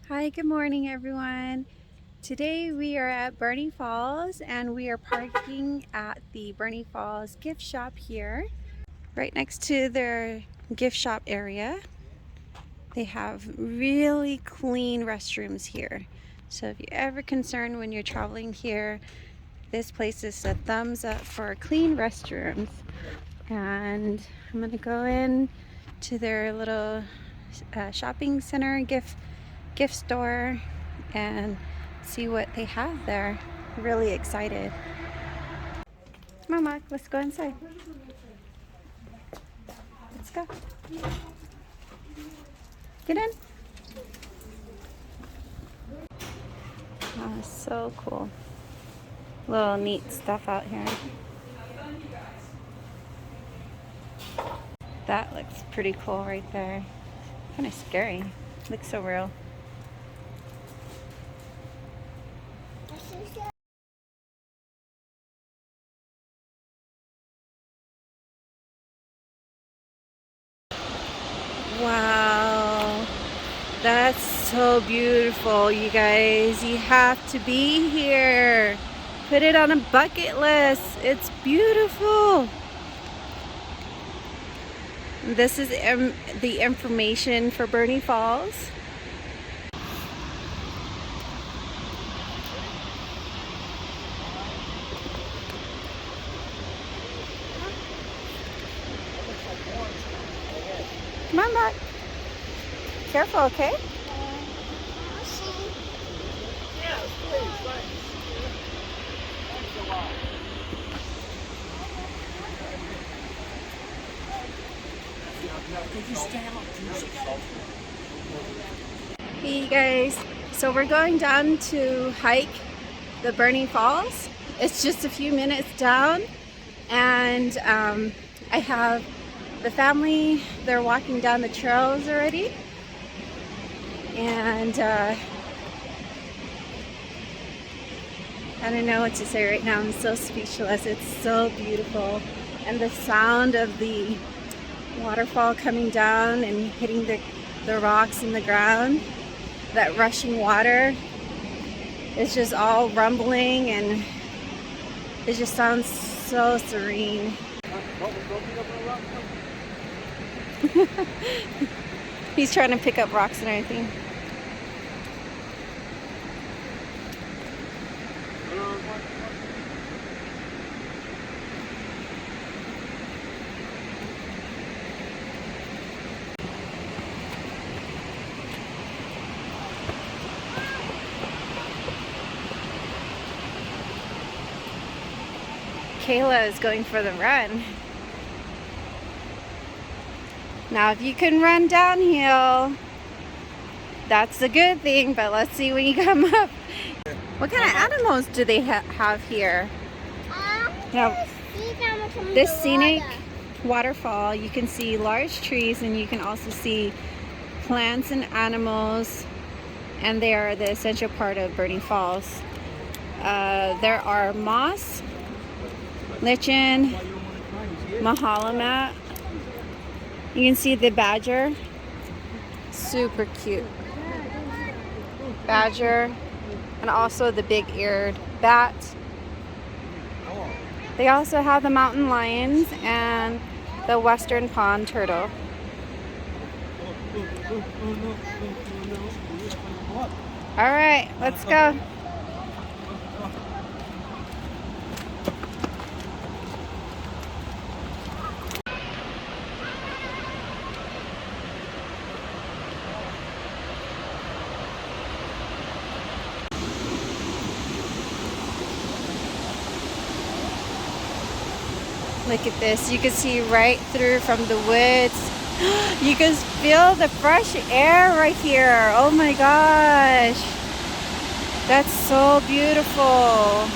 Hi, good morning everyone. Today we are at Burney Falls and we are parking at the Burney Falls gift shop here. Right next to their gift shop area. They have really clean restrooms here. So if you're ever concerned when you're traveling here, this place is a thumbs up for clean restrooms. And I'm gonna go in to their little shopping center gift store and see what they have there. Really excited. Come on, Mark, let's go inside. Let's go. Get in. Oh, so cool. Little neat stuff out here. That looks pretty cool right there. Kind of scary. Looks so real. Wow, that's so beautiful, you guys. You have to be here. Put it on a bucket list. It's beautiful. This is the information for Burney Falls. Come on, Matt. Careful, okay? Hey guys, so we're going down to hike the Burney Falls. It's just a few minutes down, and I have the family. They're walking down the trails already, and I don't know what to say right now. I'm so speechless. It's so beautiful, and the sound of the waterfall coming down and hitting the rocks in the ground, that rushing water is just all rumbling, and it just sounds so serene. He's trying to pick up rocks and everything. Kayla is going for the run. Now if you can run downhill, that's a good thing, but let's see when you come up. What kind of animals do they have here? Now, this scenic waterfall, you can see large trees and you can also see plants and animals, and they are the essential part of Burney Falls. There are moss, lichen, mahalamat. You can see the badger, super cute badger, and also the big-eared bat. They also have the mountain lions and the western pond turtle. All right, let's go. Look at this. You can see right through from the woods. You can feel the fresh air right here. Oh my gosh. That's so beautiful.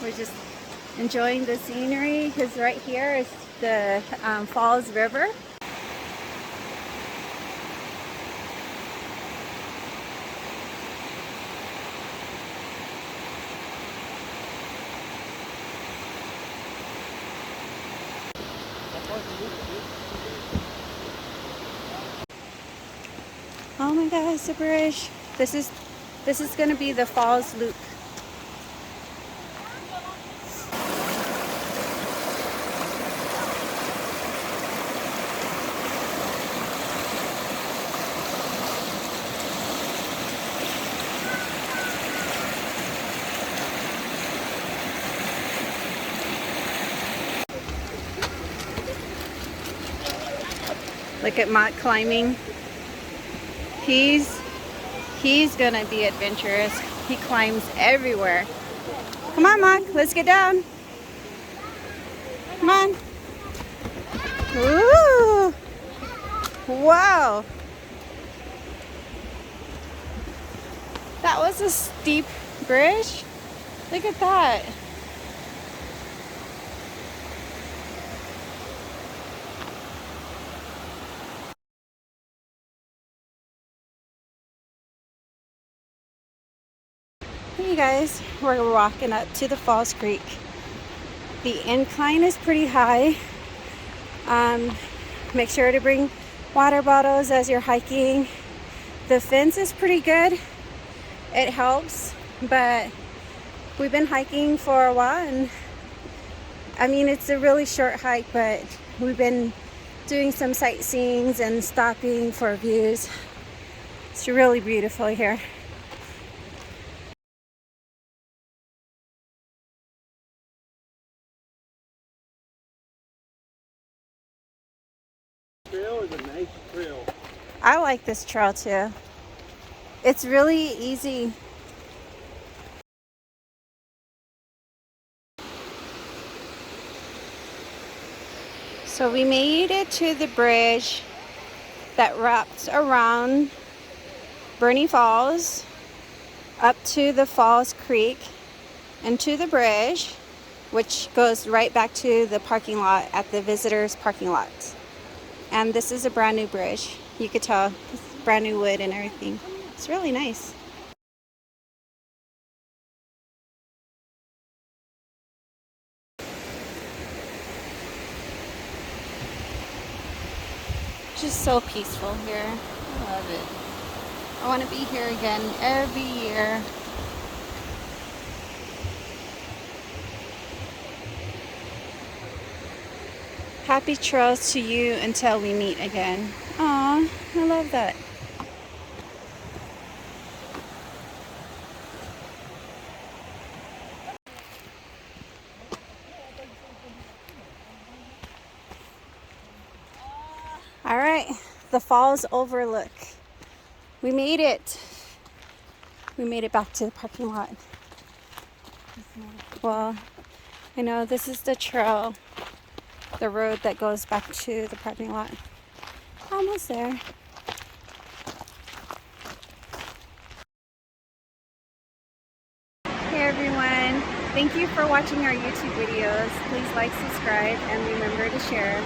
We're just enjoying the scenery because right here is the Falls River. Oh my gosh, the bridge. This is gonna be the Falls Loop. Look at Mott climbing. He's gonna be adventurous. He climbs everywhere. Come on, Mott, let's get down. Come on. Ooh! Wow! That was a steep bridge. Look at that. Hey guys, we're walking up to the Falls Creek. The incline is pretty high. Make sure to bring water bottles as you're hiking. The fence is pretty good. It helps, but we've been hiking for a while, and I mean, it's a really short hike, but we've been doing some sightseeing and stopping for views. It's really beautiful here. Trail is a nice trail. I like this trail too. It's really easy. So we made it to the bridge that wraps around Burney Falls up to the Falls Creek and to the bridge, which goes right back to the parking lot at the visitors parking lot. And this is a brand new bridge. You could tell it's brand new wood and everything. It's really nice. Just so peaceful here. I love it. I want to be here again every year. Happy trails to you until we meet again. Aw, I love that. All right, the falls overlook. We made it. We made it back to the parking lot. Well, I know this is the trail, the road that goes back to the parking lot. Almost there. Hey everyone, thank you for watching our YouTube videos. Please like, subscribe, and remember to share.